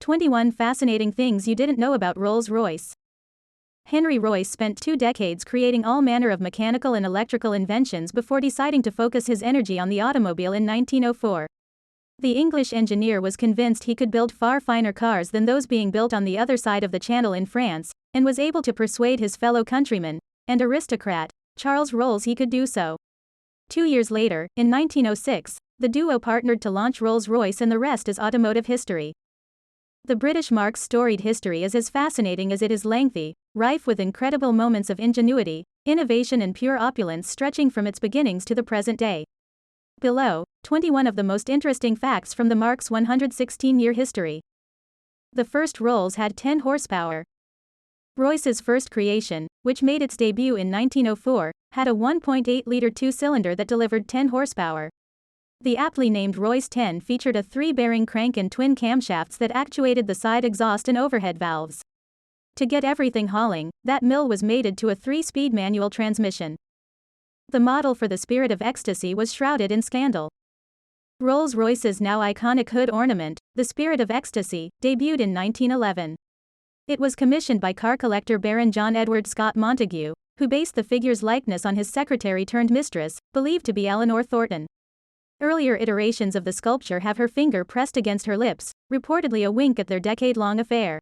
21 Fascinating Things You Didn't Know About Rolls-Royce. Henry Royce spent 2 decades creating all manner of mechanical and electrical inventions before deciding to focus his energy on the automobile in 1904. The English engineer was convinced he could build far finer cars than those being built on the other side of the Channel in France, and was able to persuade his fellow countryman, and aristocrat, Charles Rolls he could do so. 2 years later, in 1906, the duo partnered to launch Rolls-Royce, and the rest is automotive history. The British marque's storied history is as fascinating as it is lengthy, rife with incredible moments of ingenuity, innovation and pure opulence stretching from its beginnings to the present day. Below, 21 of the most interesting facts from the marque's 116-year history. The first Rolls had 10 horsepower. Royce's first creation, which made its debut in 1904, had a 1.8-liter two-cylinder that delivered 10 horsepower. The aptly named Royce 10 featured a 3-bearing crank and twin camshafts that actuated the side exhaust and overhead valves. To get everything hauling, that mill was mated to a 3-speed manual transmission. The model for the Spirit of Ecstasy was shrouded in scandal. Rolls-Royce's now iconic hood ornament, the Spirit of Ecstasy, debuted in 1911. It was commissioned by car collector Baron John Edward Scott-Montagu, who based the figure's likeness on his secretary-turned-mistress, believed to be Eleanor Thornton. Earlier iterations of the sculpture have her finger pressed against her lips, reportedly a wink at their decade-long affair.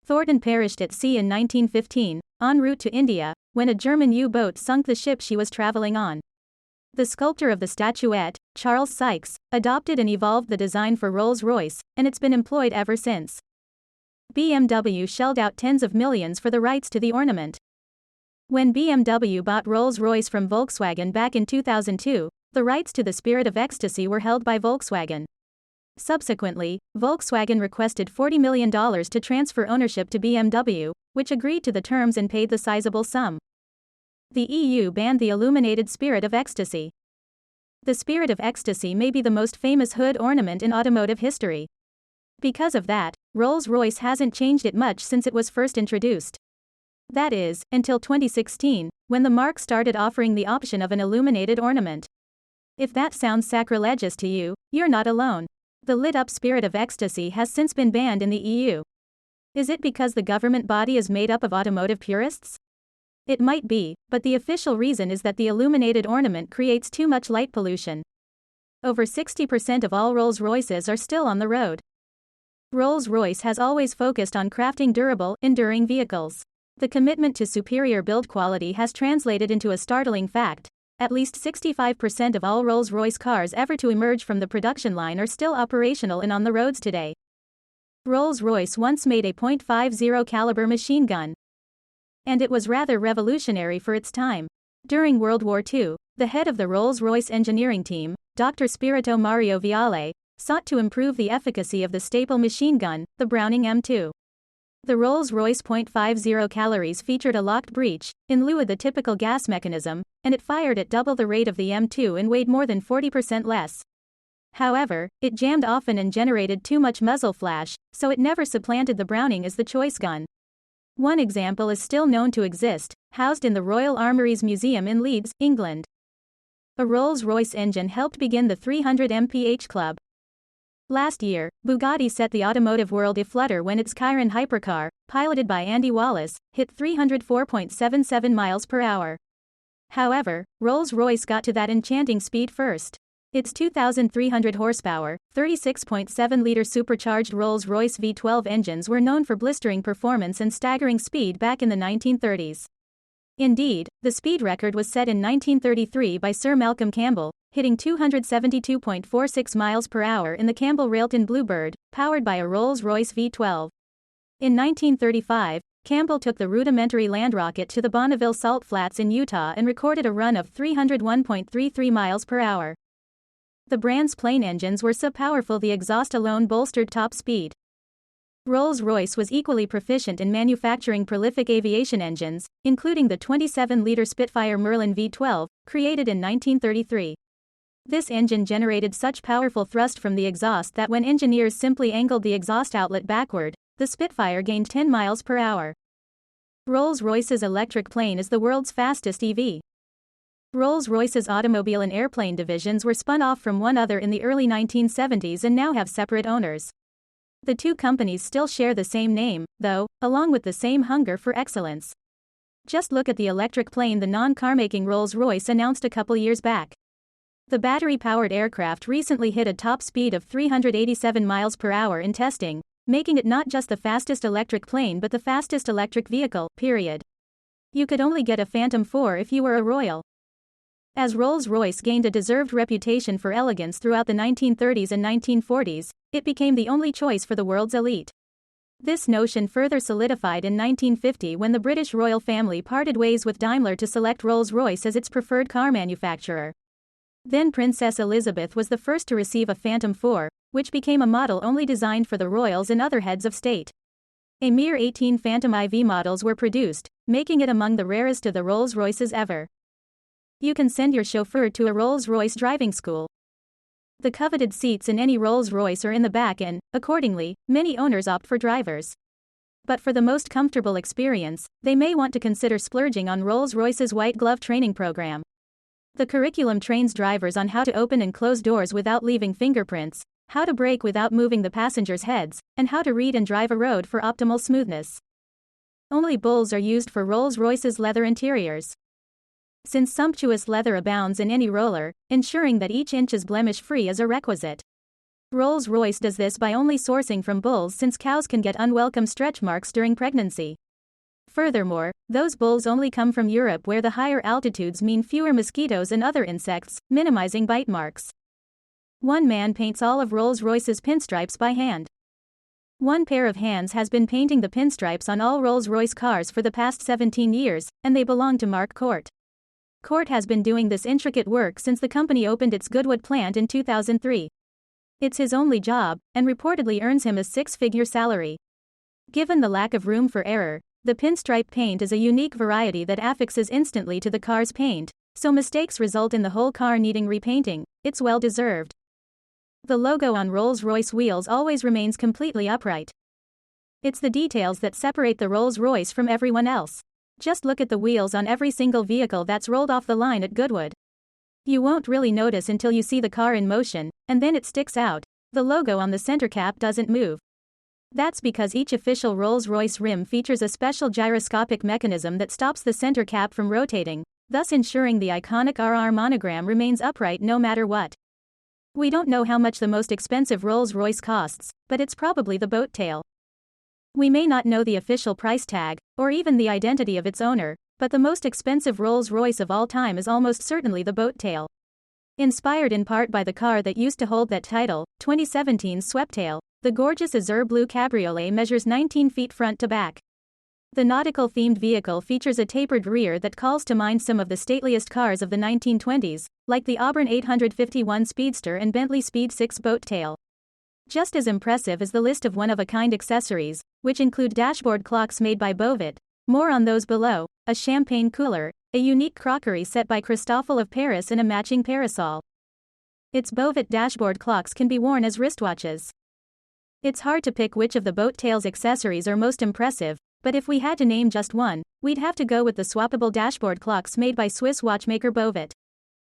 Thornton perished at sea in 1915, en route to India, when a German U-boat sunk the ship she was traveling on. The sculptor of the statuette, Charles Sykes, adopted and evolved the design for Rolls-Royce, and it's been employed ever since. BMW shelled out tens of millions for the rights to the ornament. When BMW bought Rolls-Royce from Volkswagen back in 2002, the rights to the Spirit of Ecstasy were held by Volkswagen. Subsequently, Volkswagen requested $40 million to transfer ownership to BMW, which agreed to the terms and paid the sizable sum. The EU banned the Illuminated Spirit of Ecstasy. The Spirit of Ecstasy may be the most famous hood ornament in automotive history. Because of that, Rolls-Royce hasn't changed it much since it was first introduced. That is, until 2016, when the marque started offering the option of an illuminated ornament. If that sounds sacrilegious to you, you're not alone. The lit-up Spirit of Ecstasy has since been banned in the EU. Is it because the government body is made up of automotive purists? It might be, but the official reason is that the illuminated ornament creates too much light pollution. Over 60% of all Rolls-Royces are still on the road. Rolls-Royce has always focused on crafting durable, enduring vehicles. The commitment to superior build quality has translated into a startling fact. At least 65% of all Rolls-Royce cars ever to emerge from the production line are still operational and on the roads today. Rolls-Royce once made a .50 caliber machine gun. And it was rather revolutionary for its time. During World War II, the head of the Rolls-Royce engineering team, Dr. Spirito Mario Viale, sought to improve the efficacy of the staple machine gun, the Browning M2. The Rolls-Royce .50 calories featured a locked breech, in lieu of the typical gas mechanism, and it fired at double the rate of the M2 and weighed more than 40% less. However, it jammed often and generated too much muzzle flash, so it never supplanted the Browning as the choice gun. One example is still known to exist, housed in the Royal Armouries Museum in Leeds, England. A Rolls-Royce engine helped begin the 300 mph club. Last year, Bugatti set the automotive world aflutter when its Chiron hypercar, piloted by Andy Wallace, hit 304.77 miles per hour. However, Rolls-Royce got to that enchanting speed first. Its 2,300 horsepower, 36.7-liter supercharged Rolls-Royce V12 engines were known for blistering performance and staggering speed back in the 1930s. Indeed, the speed record was set in 1933 by Sir Malcolm Campbell, hitting 272.46 miles per hour in the Campbell-Railton Bluebird, powered by a Rolls-Royce V12. In 1935, Campbell took the rudimentary land rocket to the Bonneville Salt Flats in Utah and recorded a run of 301.33 miles per hour. The brand's plane engines were so powerful the exhaust alone bolstered top speed. Rolls-Royce was equally proficient in manufacturing prolific aviation engines, including the 27-liter Spitfire Merlin V12, created in 1933. This engine generated such powerful thrust from the exhaust that when engineers simply angled the exhaust outlet backward, the Spitfire gained 10 miles per hour. Rolls-Royce's electric plane is the world's fastest EV. Rolls-Royce's automobile and airplane divisions were spun off from one another in the early 1970s and now have separate owners. The two companies still share the same name, though, along with the same hunger for excellence. Just look at the electric plane the non-car-making Rolls-Royce announced a couple years back. The battery-powered aircraft recently hit a top speed of 387 miles per hour in testing, making it not just the fastest electric plane but the fastest electric vehicle, period. You could only get a Phantom 4 if you were a royal. As Rolls-Royce gained a deserved reputation for elegance throughout the 1930s and 1940s, it became the only choice for the world's elite. This notion further solidified in 1950 when the British royal family parted ways with Daimler to select Rolls-Royce as its preferred car manufacturer. Then Princess Elizabeth was the first to receive a Phantom 4, which became a model only designed for the royals and other heads of state. A mere 18 Phantom IV models were produced, making it among the rarest of the Rolls-Royces ever. You can send your chauffeur to a Rolls-Royce driving school. The coveted seats in any Rolls-Royce are in the back and, accordingly, many owners opt for drivers. But for the most comfortable experience, they may want to consider splurging on Rolls-Royce's white glove training program. The curriculum trains drivers on how to open and close doors without leaving fingerprints, how to brake without moving the passengers' heads, and how to read and drive a road for optimal smoothness. Only bulls are used for Rolls-Royce's leather interiors. Since sumptuous leather abounds in any roller, ensuring that each inch is blemish-free is a requisite. Rolls-Royce does this by only sourcing from bulls since cows can get unwelcome stretch marks during pregnancy. Furthermore, those bulls only come from Europe where the higher altitudes mean fewer mosquitoes and other insects, minimizing bite marks. One man paints all of Rolls-Royce's pinstripes by hand. One pair of hands has been painting the pinstripes on all Rolls-Royce cars for the past 17 years, and they belong to Mark Court. Court has been doing this intricate work since the company opened its Goodwood plant in 2003. It's his only job, and reportedly earns him a six-figure salary. Given the lack of room for error, the pinstripe paint is a unique variety that affixes instantly to the car's paint, so mistakes result in the whole car needing repainting. It's well deserved. The logo on Rolls-Royce wheels always remains completely upright. It's the details that separate the Rolls-Royce from everyone else. Just look at the wheels on every single vehicle that's rolled off the line at Goodwood. You won't really notice until you see the car in motion, and then it sticks out. The logo on the center cap doesn't move. That's because each official Rolls-Royce rim features a special gyroscopic mechanism that stops the center cap from rotating, thus ensuring the iconic RR monogram remains upright no matter what. We don't know how much the most expensive Rolls-Royce costs, but it's probably the boat tail. We may not know the official price tag, or even the identity of its owner, but the most expensive Rolls-Royce of all time is almost certainly the boat tail. Inspired in part by the car that used to hold that title, 2017's Sweptail, the gorgeous azure blue cabriolet measures 19 feet front to back. The nautical-themed vehicle features a tapered rear that calls to mind some of the stateliest cars of the 1920s, like the Auburn 851 Speedster and Bentley Speed 6 boat tail. Just as impressive is the list of one-of-a-kind accessories, which include dashboard clocks made by Bovet, more on those below, a champagne cooler, a unique crockery set by Christoffel of Paris and a matching parasol. Its Bovet dashboard clocks can be worn as wristwatches. It's hard to pick which of the boat tail's accessories are most impressive, but if we had to name just one, we'd have to go with the swappable dashboard clocks made by Swiss watchmaker Bovet.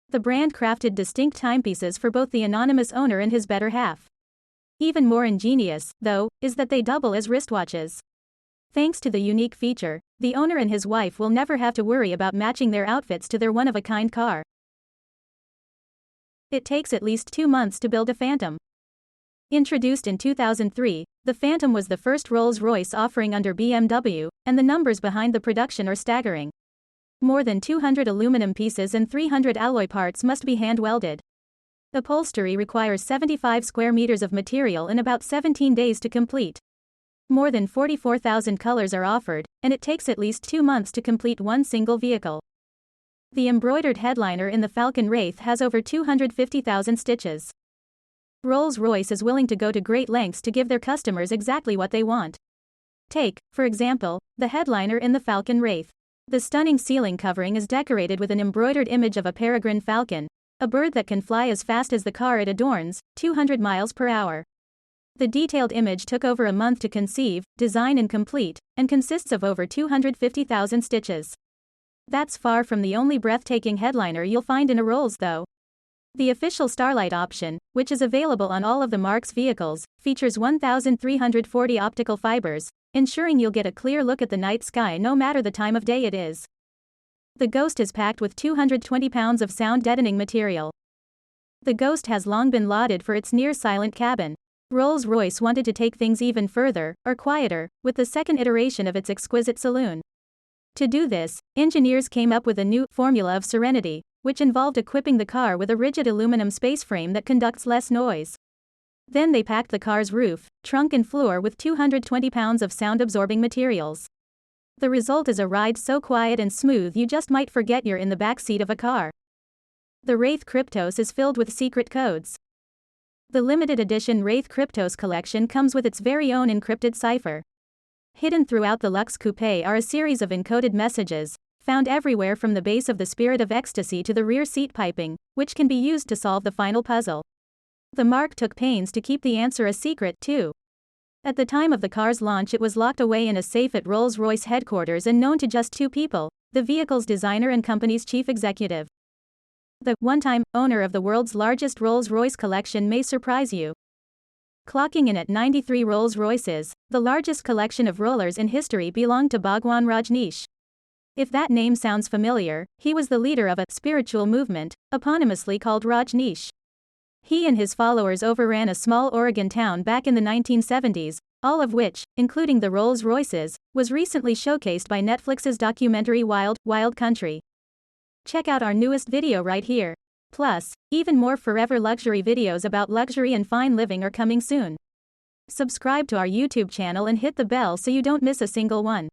The brand crafted distinct timepieces for both the anonymous owner and his better half. Even more ingenious, though, is that they double as wristwatches. Thanks to the unique feature, the owner and his wife will never have to worry about matching their outfits to their one-of-a-kind car. It takes at least 2 months to build a Phantom. Introduced in 2003, the Phantom was the first Rolls-Royce offering under BMW, and the numbers behind the production are staggering. More than 200 aluminum pieces and 300 alloy parts must be hand-welded. Upholstery requires 75 square meters of material and about 17 days to complete. More than 44,000 colors are offered, and it takes at least 2 months to complete one single vehicle. The embroidered headliner in the Falcon Wraith has over 250,000 stitches. Rolls-Royce is willing to go to great lengths to give their customers exactly what they want. Take, for example, the headliner in the Falcon Wraith. The stunning ceiling covering is decorated with an embroidered image of a peregrine falcon, a bird that can fly as fast as the car it adorns, 200 miles per hour. The detailed image took over a month to conceive, design and complete, and consists of over 250,000 stitches. That's far from the only breathtaking headliner you'll find in a Rolls though. The official Starlight option, which is available on all of the marque's vehicles, features 1,340 optical fibers, ensuring you'll get a clear look at the night sky no matter the time of day it is. The Ghost is packed with 220 pounds of sound-deadening material. The Ghost has long been lauded for its near-silent cabin. Rolls-Royce wanted to take things even further, or quieter, with the second iteration of its exquisite saloon. To do this, engineers came up with a new formula of serenity, which involved equipping the car with a rigid aluminum space frame that conducts less noise. Then they packed the car's roof, trunk and floor with 220 pounds of sound-absorbing materials. The result is a ride so quiet and smooth you just might forget you're in the back seat of a car. The Wraith Kryptos is filled with secret codes. The limited edition Wraith Kryptos collection comes with its very own encrypted cipher. Hidden throughout the Luxe Coupe are a series of encoded messages, found everywhere from the base of the Spirit of Ecstasy to the rear seat piping, which can be used to solve the final puzzle. The marque took pains to keep the answer a secret, too. At the time of the car's launch, it was locked away in a safe at Rolls-Royce headquarters and known to just two people, the vehicle's designer and company's chief executive. The one-time owner of the world's largest Rolls-Royce collection may surprise you. Clocking in at 93 Rolls-Royces, the largest collection of rollers in history belonged to Bhagwan Rajneesh. If that name sounds familiar, he was the leader of a spiritual movement, eponymously called Rajneesh. He and his followers overran a small Oregon town back in the 1970s, all of which, including the Rolls-Royces, was recently showcased by Netflix's documentary Wild, Wild Country. Check out our newest video right here. Plus, even more forever luxury videos about luxury and fine living are coming soon. Subscribe to our YouTube channel and hit the bell so you don't miss a single one.